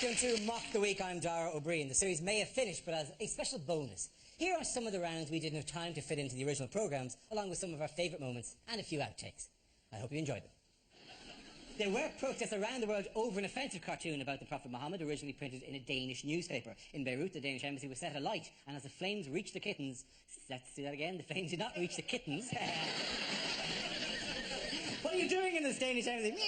Welcome to Mock the Week. I'm Dara O'Brien. The series may have finished, but as a special bonus, here are some of the rounds we didn't have time to fit into the original programmes, along with some of our favourite moments and a few outtakes. I hope you enjoyed them. There were protests around the world over an offensive cartoon about the Prophet Muhammad, originally printed in a Danish newspaper. In Beirut, the Danish embassy was set alight, and as the flames reached the kittens... Let's do that again. The flames did not reach the kittens. What are you doing in this Danish embassy? Meow!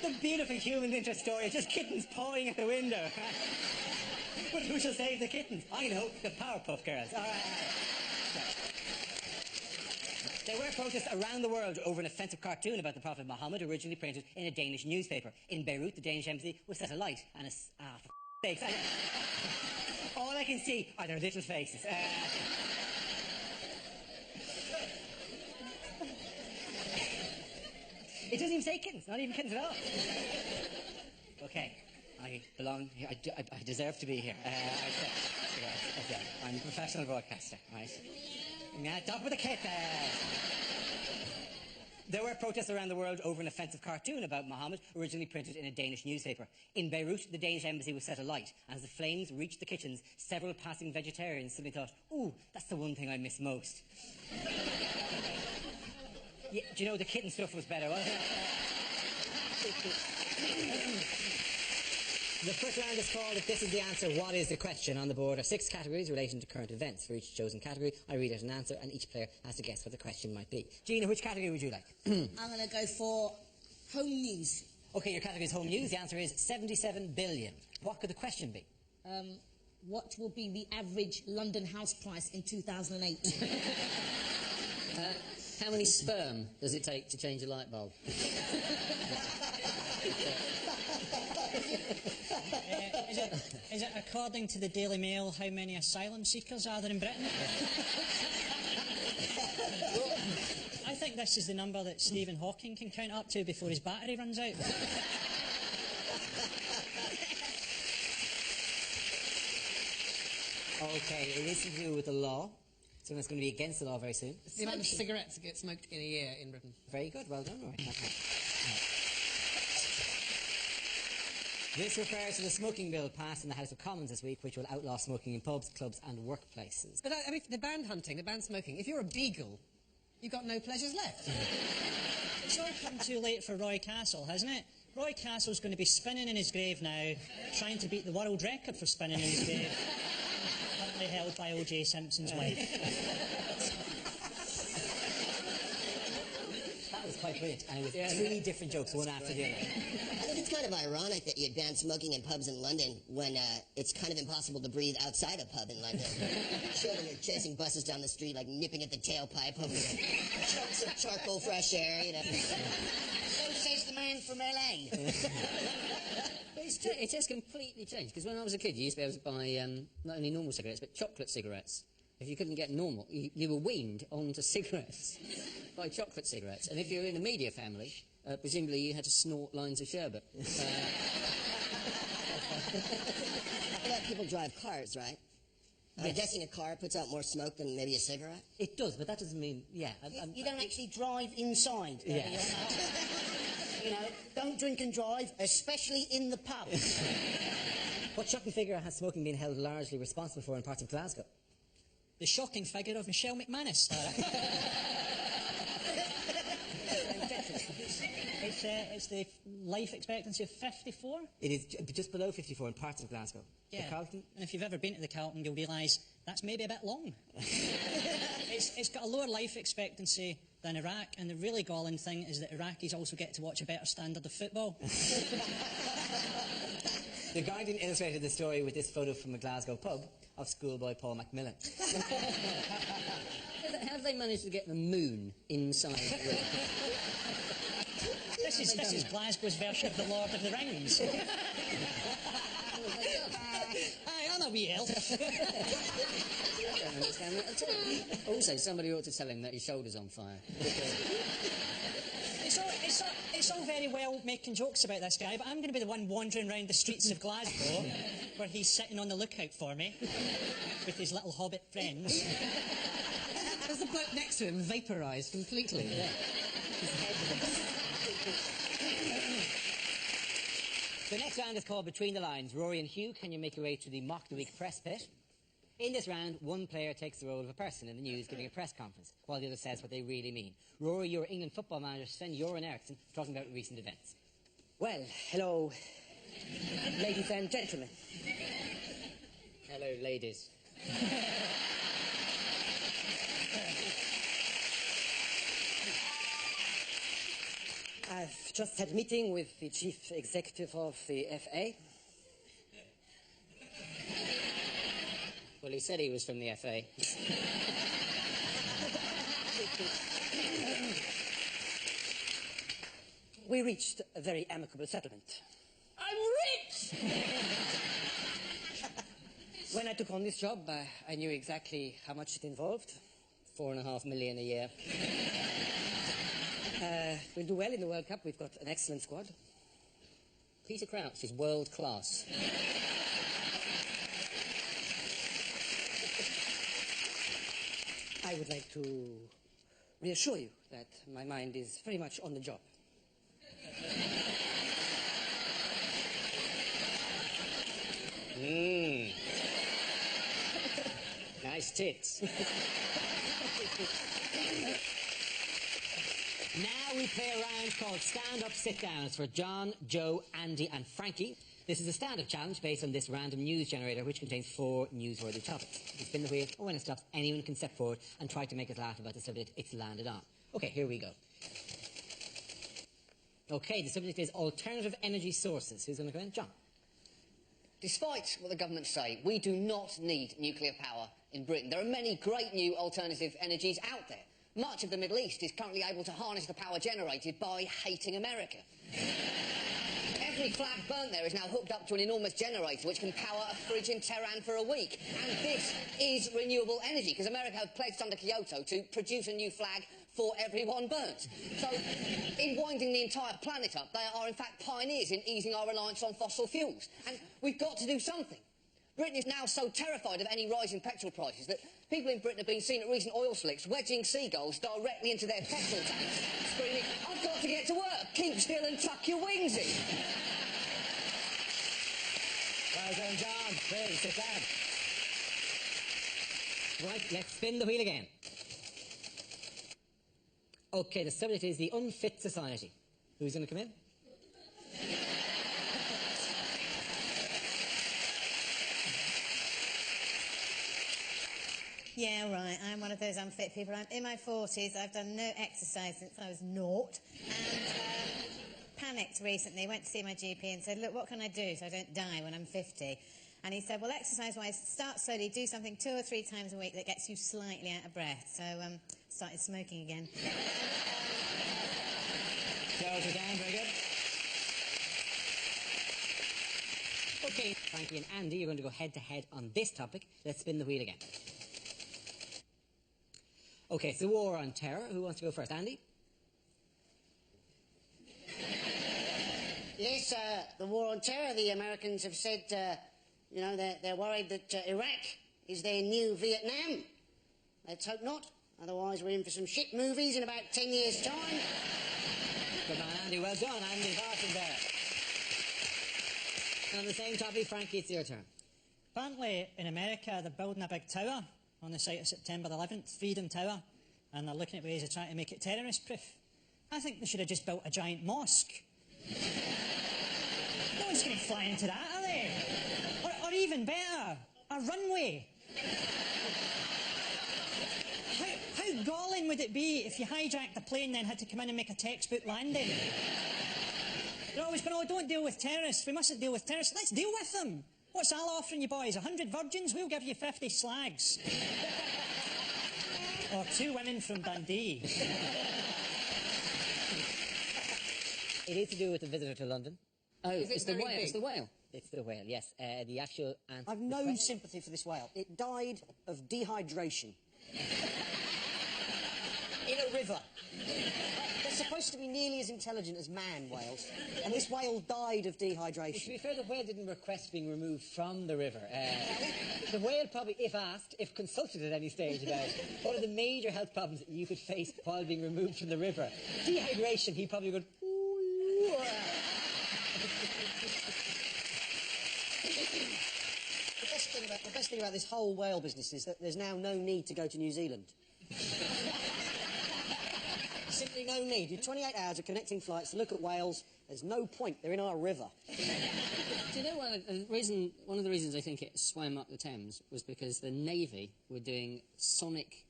The beautiful human interest story is just kittens pawing at the window. But who shall save the kittens? I know, the Powerpuff Girls. All right. There were protests around the world over an offensive cartoon about the Prophet Muhammad, originally printed in a Danish newspaper. In Beirut, the Danish embassy was set alight, and for sakes, all I can see are their little faces. It doesn't even say kittens, not even kittens at all. Okay, I belong here. I deserve to be here. I'm a professional broadcaster, right? Yeah, stop with the kittens. There were protests around the world over an offensive cartoon about Muhammad, originally printed in a Danish newspaper. In Beirut, the Danish embassy was set alight, and as the flames reached the kitchens, several passing vegetarians suddenly thought, ooh, that's the one thing I miss most. Yeah, do you know, the kitten stuff was better, wasn't it? The first round is called If This Is the Answer, What Is the Question? On the board are 6 categories relating to current events. For each chosen category, I read out an answer, and each player has to guess what the question might be. Gina, which category would you like? I'm going to go for home news. OK, your category is home news. The answer is 77 billion. What could the question be? What will be the average London house price in 2008? How many sperm does it take to change a light bulb? Is it according to the Daily Mail how many asylum seekers are there in Britain? I think this is the number that Stephen Hawking can count up to before his battery runs out. OK, it is to do with the law. So it's going to be against the law very soon. It's the amount of cigarettes that get smoked in a year in Britain. Very good, well done. All right. This refers to the smoking bill passed in the House of Commons this week, which will outlaw smoking in pubs, clubs and workplaces. But I mean, the ban hunting, the ban smoking, if you're a beagle, you've got no pleasures left. It's all come too late for Roy Castle, hasn't it? Roy Castle's going to be spinning in his grave now, trying to beat the world record for spinning in his grave. Currently held by O.J. Simpson's wife. That was quite brilliant, and it was 3 different jokes, one after the other. I think it's kind of ironic that you'd ban smoking in pubs in London when it's kind of impossible to breathe outside a pub in London. Children are chasing buses down the street, like nipping at the tailpipe over chunks of charcoal fresh air, you know. So says the man from LA. But it has completely changed, because when I was a kid, you used to be able to buy not only normal cigarettes, but chocolate cigarettes. If you couldn't get normal, you were weaned onto cigarettes by chocolate cigarettes. And if you were in a media family, presumably you had to snort lines of sherbet. I let people drive cars, right? I'm guessing a car puts out more smoke than maybe a cigarette? It does, but that doesn't mean... Yeah. You don't actually drive inside. Yeah. You know, don't drink and drive, especially in the pub. What shocking figure has smoking been held largely responsible for in parts of Glasgow? The shocking figure of Michelle McManus. It's the life expectancy of 54. It is just below 54 in parts of Glasgow. Yeah, the Carlton? And if you've ever been to the Carlton, you'll realise that's maybe a bit long. It's got a lower life expectancy than Iraq, and the really galling thing is that Iraqis also get to watch a better standard of football. The Guardian illustrated the story with this photo from a Glasgow pub of schoolboy Paul Macmillan. How have they managed to get the moon inside the room? This is Glasgow's version of the Lord of the Rings. Hi, I'm a wee elf. I don't understand that at all. Also, somebody ought to tell him that his shoulder's on fire. It's all very well making jokes about this guy, but I'm going to be the one wandering around the streets of Glasgow where he's sitting on the lookout for me with his little hobbit friends. Has the bloke next to him vaporised completely? Yeah. The next round is called Between the Lines. Rory and Hugh, can you make your way to the Mock the Week press pit? In this round, one player takes the role of a person in the news giving a press conference, while the other says what they really mean. Rory, you're England football manager Sven-Göran Eriksson, talking about recent events. Well, hello, ladies and gentlemen. Hello, ladies. I've just had a meeting with the chief executive of the FA. Well, he said he was from the FA. We reached a very amicable settlement. I'm rich! When I took on this job, I knew exactly how much it involved. $4.5 million a year. We'll do well in the World Cup. We've got an excellent squad. Peter Crouch is world class. I would like to reassure you that my mind is very much on the job. Nice tits. Now we play a round called Stand Up, Sit Down. It's for John, Joe, Andy and Frankie. This is a stand-up challenge based on this random news generator which contains 4 newsworthy topics. You spin the wheel, or when it stops, anyone can step forward and try to make us laugh about the subject it's landed on. Okay, here we go. Okay, the subject is alternative energy sources. Who's going to go in? John. Despite what the government say, we do not need nuclear power in Britain. There are many great new alternative energies out there. Much of the Middle East is currently able to harness the power generated by hating America. Every flag burnt there is now hooked up to an enormous generator which can power a fridge in Tehran for a week. And this is renewable energy, because America have pledged under Kyoto to produce a new flag for every one burnt. So, in winding the entire planet up, they are in fact pioneers in easing our reliance on fossil fuels. And we've got to do something. Britain is now so terrified of any rise in petrol prices that people in Britain have been seen at recent oil slicks wedging seagulls directly into their petrol tanks, screaming, "I've got to get to work, keep still and tuck your wings in." Well done, John. Please, sit down. Right, let's spin the wheel again. Okay, the subject is the unfit society. Who's going to come in? Yeah, right. I'm one of those unfit people. I'm in my 40s. I've done no exercise since I was 0. And panicked recently. Went to see my GP and said, look, what can I do so I don't die when I'm 50? And he said, well, exercise-wise, start slowly. Do something 2 or 3 times a week that gets you slightly out of breath. So, started smoking again. Joe's again, very good. Okay, Frankie and Andy, you're going to go head-to-head on this topic. Let's spin the wheel again. Okay, it's the war on terror. Who wants to go first? Andy? Yes, the war on terror. The Americans have said, you know, they're worried that Iraq is their new Vietnam. Let's hope not. Otherwise, we're in for some shit movies in about 10 years' time. Good man, Andy. Well done, Andy Barton there. And on the same topic, Frankie, it's your turn. Apparently, in America, they're building a big tower on the site of September 11th, Freedom Tower, and they're looking at ways of trying to make it terrorist-proof. I think they should have just built a giant mosque. No one's going to fly into that, are they? Or even better, a runway. How galling would it be if you hijacked the plane and then had to come in and make a textbook landing? They're always going, oh, don't deal with terrorists. We mustn't deal with terrorists. Let's deal with them. What's Al offering you boys? 100 virgins? We'll give you 50 slags. Or 2 women from Dundee. It is to do with the visitor to London. Oh, it's the whale. It's the whale. It's the whale, yes. The actual answer. I've no sympathy for this whale. It died of dehydration. In a river. They're supposed to be nearly as intelligent as man whales, and this whale died of dehydration. To be fair, the whale didn't request being removed from the river. The whale probably, if asked, if consulted at any stage about what are the major health problems that you could face while being removed from the river, dehydration, he probably would. The best thing about this whole whale business is that there's now no need to go to New Zealand. Simply no need. You're 28 hours of connecting flights to look at whales. There's no point. They're in our river. Do you know one of the reasons I think it swam up the Thames was because the Navy were doing sonic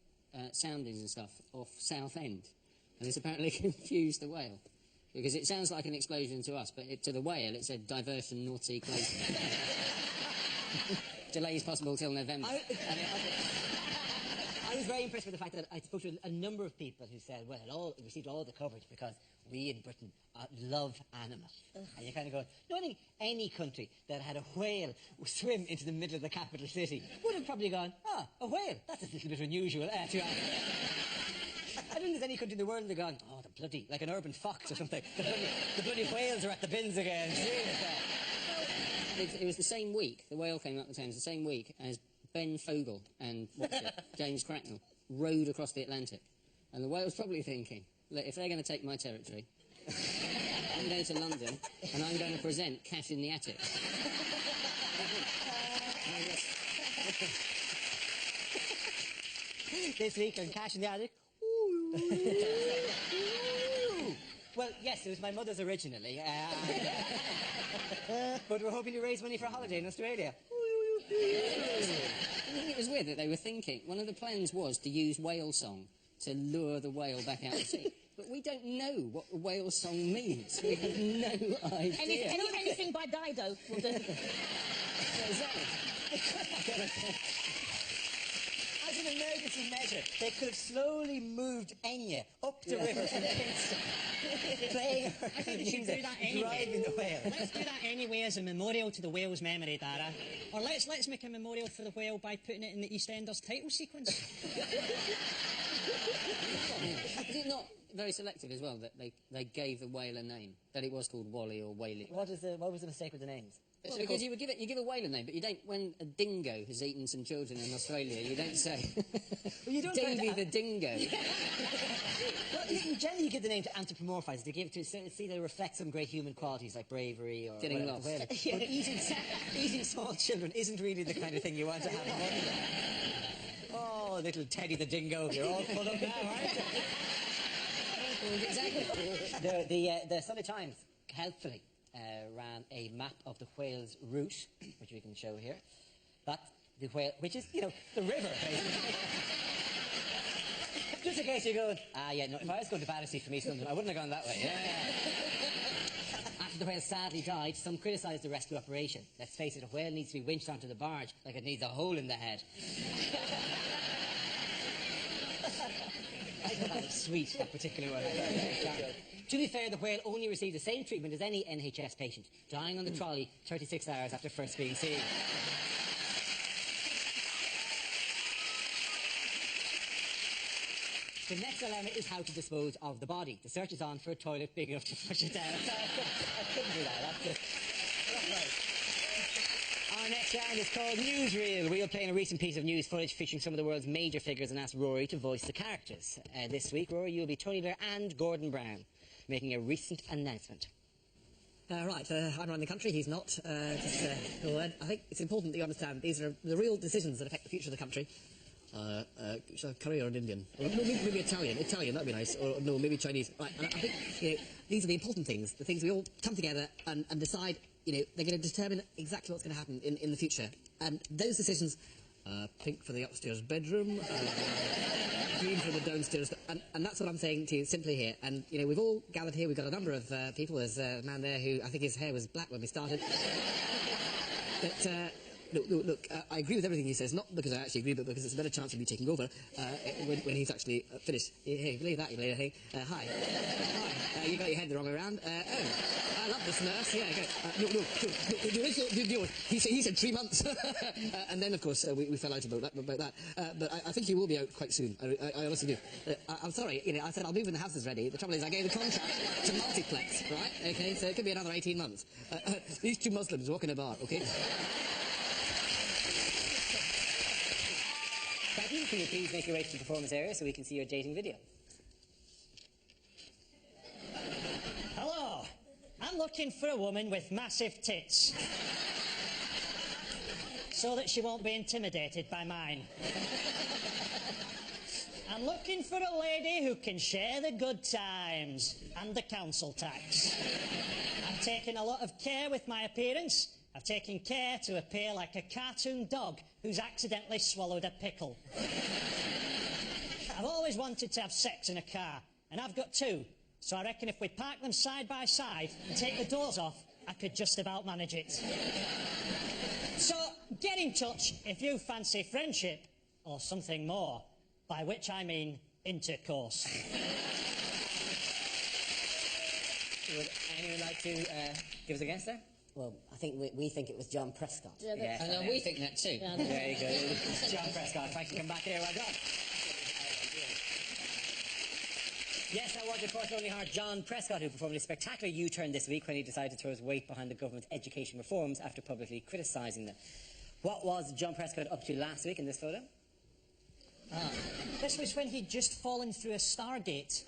soundings and stuff off Southend, and this apparently confused the whale. Because it sounds like an explosion to us, but to the whale it said diversion, North Sea closed. Delays possible till November. I was very impressed with the fact that I spoke to a number of people who said, well, it received all the coverage because we in Britain love animals. And you're kind of going, no, I think any country that had a whale swim into the middle of the capital city would have probably gone, a whale, that's a little bit unusual. I don't think there's any country in the world that have gone, oh, the bloody, like an urban fox or something. The bloody whales are at the bins again. It was the same week, the whale came up the Thames, the same week as Ben Fogle and James Cracknell rowed across the Atlantic. And the whale's probably thinking, look, if they're going to take my territory, I'm going to London and I'm going to present Cash in the Attic. This week on Cash in the Attic. Well, yes, it was my mother's originally. But we're hoping to raise money for a holiday in Australia. I think it was weird that they were thinking, one of the plans was to use whale song to lure the whale back out to sea. But we don't know what the whale song means. We have no idea. Anything by Dido will do. As an emergency measure, they could have slowly moved Enya up the river from Kingston, playing her music, driving the whale. Let's do that anyway as a memorial to the whale's memory, Dara. Or let's make a memorial for the whale by putting it in the EastEnders title sequence. Is it not very selective as well that they gave the whale a name? That it was called Wally or Whaley? What was the mistake with the names? Well, because you give a whale a name, but you don't. When a dingo has eaten some children in Australia, you don't say. Well, you don't Davy the dingo. Well, you generally give the name to anthropomorphise. They give it to see they reflect some great human qualities like bravery or getting lost. But eating small children isn't really the kind of thing you want to have. Oh, little Teddy the dingo, you're all full of now, aren't you? Exactly. The Sunday Times helpfully ran a map of the whale's route, which we can show here. That's the whale, which is, the river, basically. Just in case you're going, no, if I was going to Battersea from East London, I wouldn't have gone that way. Yeah. After the whale sadly died, some criticised the rescue operation. Let's face it, a whale needs to be winched onto the barge like it needs a hole in the head. I thought that was sweet, that particular one. To be fair, the whale only received the same treatment as any NHS patient, dying on the trolley 36 hours after first being seen. The next dilemma is how to dispose of the body. The search is on for a toilet big enough to flush it down. I couldn't do that, that's it. Our next round is called Newsreel. We'll play in a recent piece of news footage featuring some of the world's major figures and ask Rory to voice the characters. This week, Rory, you'll be Tony Blair and Gordon Brown, making a recent announcement. I'm running the country, he's not. I think it's important that you understand these are the real decisions that affect the future of the country. Curry or an Indian? Or maybe Italian, that'd be nice. Or no, maybe Chinese. Right, and I think these are the important things, the things we all come together and decide, they're going to determine exactly what's going to happen in the future. And those decisions, pink for the upstairs bedroom, green for the downstairs, and that's what I'm saying to you simply here. And, we've all gathered here, we've got a number of people. There's a man there who, I think his hair was black when we started. But, Look, I agree with everything he says, not because I actually agree, but because it's a better chance of me taking over when he's actually finished. Hey, believe that, you later, hey. Hi. Hi. You got your head the wrong way around. I love this nurse. Yeah, go. He said 3 months. And then, of course, we fell out about that. But I think he will be out quite soon. I honestly do. I'm sorry, I said I'll move when the house is ready. The trouble is I gave the contract to Multiplex, right? Okay, so it could be another 18 months. These two Muslims walk in a bar, okay? Thank you. Can you please make your way to the performance area so we can see your dating video? Hello. I'm looking for a woman with massive tits. so that she won't be intimidated by mine. I'm looking for a lady who can share the good times and the council tax. I've taken a lot of care with my appearance. I've taken care to appear like a cartoon dog who's accidentally swallowed a pickle. I've always wanted to have sex in a car, and I've got two, so I reckon if we park them side by side and take the doors off, I could just about manage it. So, get in touch if you fancy friendship or something more, by which I mean intercourse. Would anyone like to give us a guess there? Well, I think we think it was John Prescott. Yeah, and we think that too. Yeah, there you go. It's John Prescott. If I can come back here, well done. Yes, that was, of course, only heard John Prescott, who performed a spectacular U-turn this week when he decided to throw his weight behind the government's education reforms after publicly criticising them. What was John Prescott up to last week in this photo? This was when he'd just fallen through a Stargate.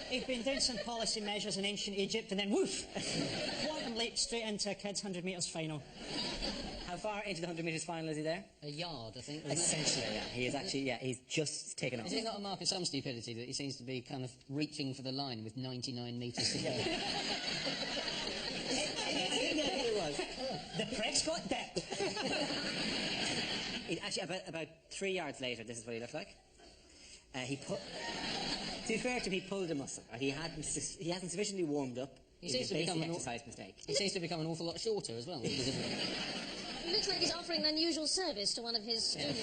He'd been doing some policy measures in ancient Egypt, and then woof! Quantum leap straight into a kids' 100 metres final. How far into the 100 metres final is he there? A yard, I think. Essentially, yeah. He is actually, yeah, he's just taken off. Is it not a mark of some stupidity that he seems to be kind of reaching for the line with 99 metres to go? It was. The Prescott depth. Actually, about 3 yards later, this is what he looked like. To be fair to him, he pulled a muscle. He hasn't sufficiently warmed up. He seems to become an exercise mistake. He seems to become an awful lot shorter as well. It looks like he's offering an unusual service to one of his students.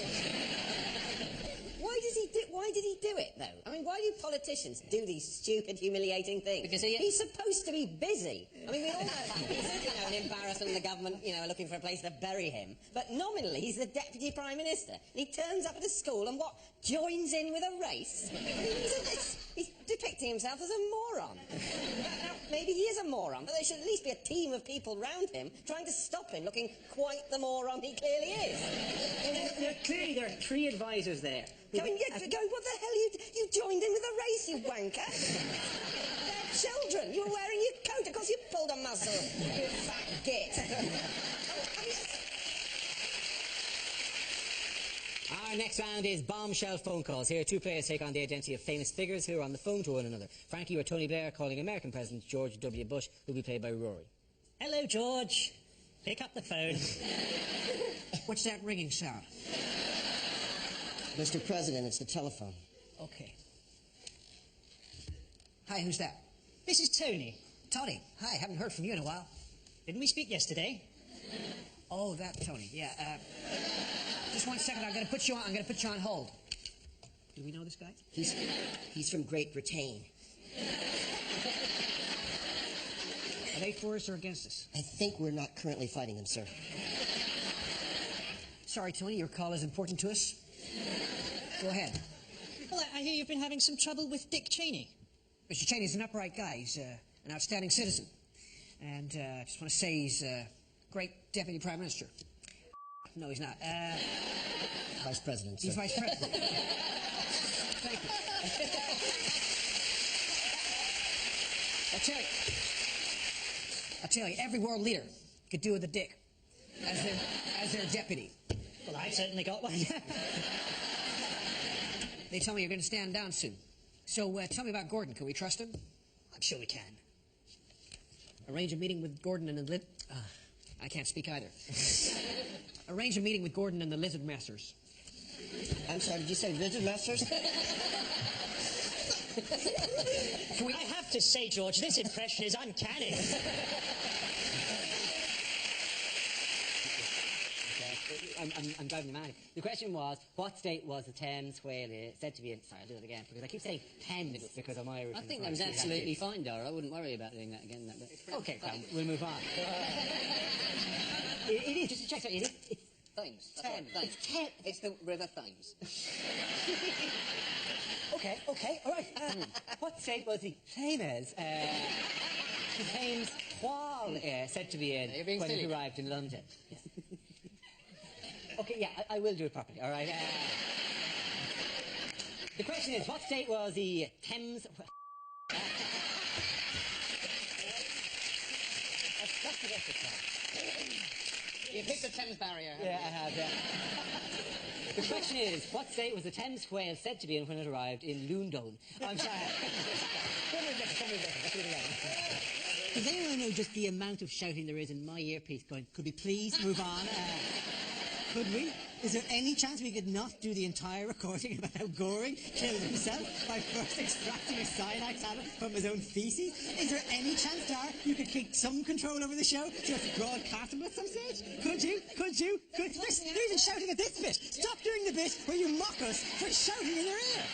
Why did he do it, though? I mean, why do politicians do these stupid, humiliating things? Because he's supposed to be busy. I mean, we all know that. He's, an embarrassment and the government, looking for a place to bury him. But nominally, he's the Deputy Prime Minister. And he turns up at a school and joins in with a race? I mean, he's depicting himself as a moron. Now, maybe he is a moron, but there should at least be a team of people round him trying to stop him looking quite the moron he clearly is. Clearly, there are 3 advisors there. What the hell, you joined in with a race, you wanker? They're children. You were wearing your coat. Of course you pulled a muscle, you fat git. Our next round is bombshell phone calls. Here, 2 players take on the identity of famous figures who are on the phone to one another. Frankie or Tony Blair calling American President George W. Bush, who will be played by Rory. Hello, George. Pick up the phone. What's that ringing sound? Mr. President, it's the telephone. Okay. Hi, who's that? This is Tony. Tony. Hi, haven't heard from you in a while. Didn't we speak yesterday? Oh, that Tony. Yeah. Just 1 second. I'm going to put you on hold. Do we know this guy? He's from Great Britain. Are they for us or against us? I think we're not currently fighting them, sir. Sorry, Tony. Your call is important to us. Go ahead. Well, I hear you've been having some trouble with Dick Cheney. Mr. Cheney's an upright guy. He's an outstanding citizen. And I just want to say he's a great Deputy Prime Minister. No, he's not. Vice President, sir. He's Vice President. Thank you. I'll tell you, every world leader could do with a dick as their deputy. Well, I've certainly got one. They tell me you're going to stand down soon. So tell me about Gordon. Can we trust him? I'm sure we can. Arrange a meeting with Gordon and the I can't speak either. Arrange a meeting with Gordon and the Lizard Masters. I'm sorry, did you say Lizard Masters? I have to say, George, this impression is uncanny. I'm driving you mad. The question was, what state was the Thames whale said to be in? Sorry, I'll do it again, because I keep saying Thames because I'm Irish. I think that was absolutely fine, Dara. I wouldn't worry about doing that again. Okay, fine. We'll move on. It is, just to check, it is. It's Thames. Thames. It's the River Thames. Okay, all right. What state was the Thames whale said to be in when it arrived in London? Okay, yeah, I will do it properly, all right? The question is, what state was the Thames... You've hit the Thames barrier. Yeah, I have, yeah. The question is, what state was the Thames whale said to be in when it arrived in Loondon? I'm sorry. Does anyone know just the amount of shouting there is in my earpiece going, could we please move on? Could we? Is there any chance we could not do the entire recording about how Goring killed himself by first extracting a cyanide tablet from his own feces? Is there any chance, Dara, you could keep some control over the show? Just broadcastable at some stage? Could you? Could you? Could? You're even shouting at this bit. Stop doing the bit where you mock us for shouting in your ear.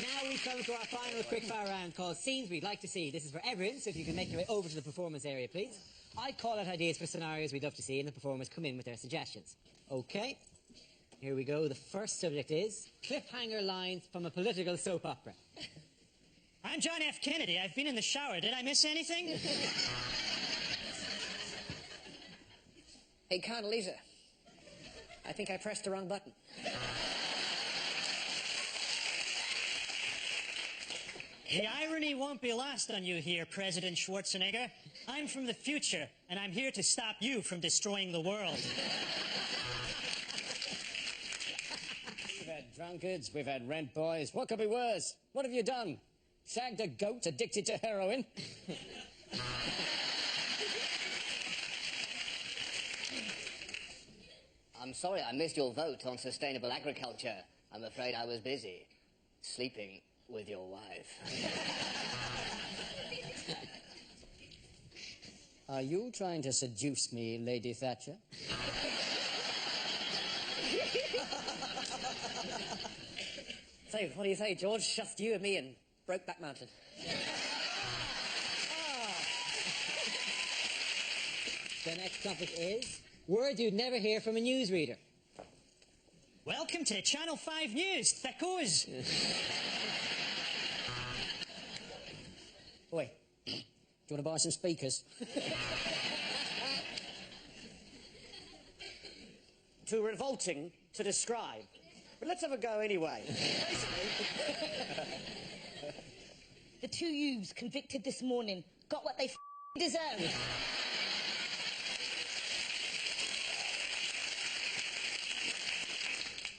Now we come to our final quickfire round called Scenes We'd Like to See. This is for everyone, so if you can make your way over to the performance area, please. I call out ideas for scenarios we'd love to see, and the performers come in with their suggestions. Okay, here we go. The first subject is cliffhanger lines from a political soap opera. I'm John F. Kennedy. I've been in the shower. Did I miss anything? Hey, Condoleezza. I think I pressed the wrong button. The irony won't be lost on you here, President Schwarzenegger. I'm from the future, and I'm here to stop you from destroying the world. We've had drunkards, we've had rent boys. What could be worse? What have you done? Shagged a goat addicted to heroin? I'm sorry I missed your vote on sustainable agriculture. I'm afraid I was busy sleeping with your wife. Are you trying to seduce me, Lady Thatcher? So, what do you say, George? Just you and me and Brokeback Mountain. The next topic is words you'd never hear from a newsreader. Welcome to Channel 5 News, thickos. Oi, do you want to buy some speakers? Too revolting to describe. But let's have a go anyway. The two youths convicted this morning got what they deserve.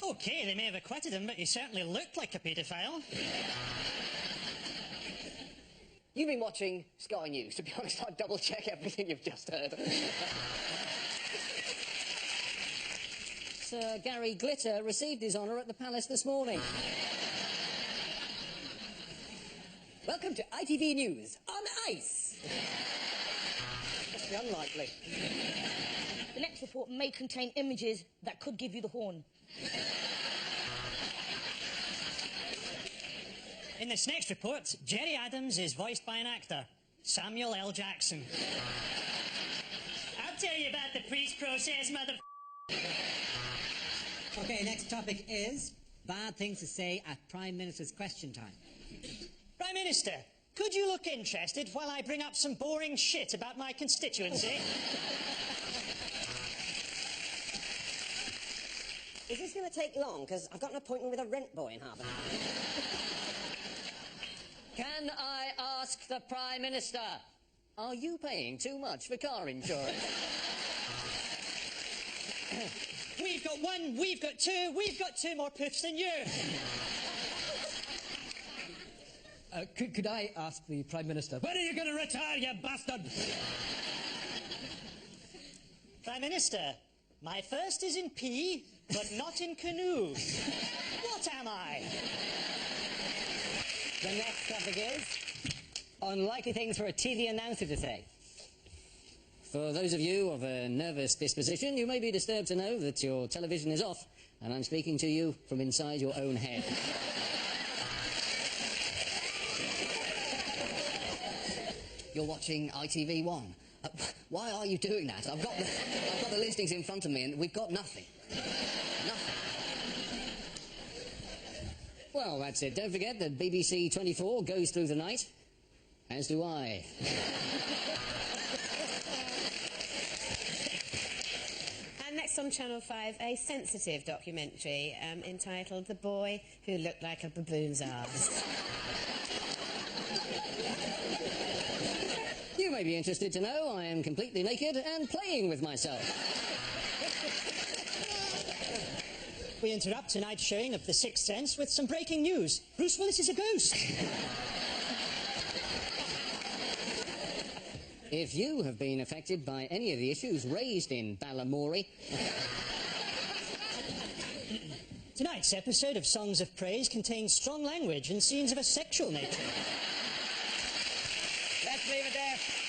Okay, they may have acquitted him, but he certainly looked like a paedophile. You've been watching Sky News. To be honest, I'd double-check everything you've just heard. Sir Gary Glitter received his honour at the Palace this morning. Welcome to ITV News on ice. Must be unlikely. The next report may contain images that could give you the horn. In this next report, Jerry Adams is voiced by an actor, Samuel L. Jackson. I'll tell you about the peace process, mother... Okay, next topic is bad things to say at Prime Minister's question time. Prime Minister, could you look interested while I bring up some boring shit about my constituency? Is this going to take long? Because I've got an appointment with a rent boy in half an hour. Can I ask the Prime Minister, are you paying too much for car insurance? We've got one, we've got two more poofs than you. Could I ask the Prime Minister, when are you going to retire, you bastard? Prime Minister, my first is in P, but not in canoe. What am I? The next topic is unlikely things for a TV announcer to say. For those of you of a nervous disposition, you may be disturbed to know that your television is off, and I'm speaking to you from inside your own head. You're watching ITV1. Why are you doing that? I've got the listings in front of me, and we've got nothing. Nothing. Well, that's it. Don't forget that BBC 24 goes through the night, as do I. And next on Channel 5, a sensitive documentary entitled The Boy Who Looked Like a Baboon's Arse. You may be interested to know I am completely naked and playing with myself. We interrupt tonight's showing of The Sixth Sense with some breaking news. Bruce Willis is a ghost. If you have been affected by any of the issues raised in Balamory... Tonight's episode of Songs of Praise contains strong language and scenes of a sexual nature. Let's leave it there.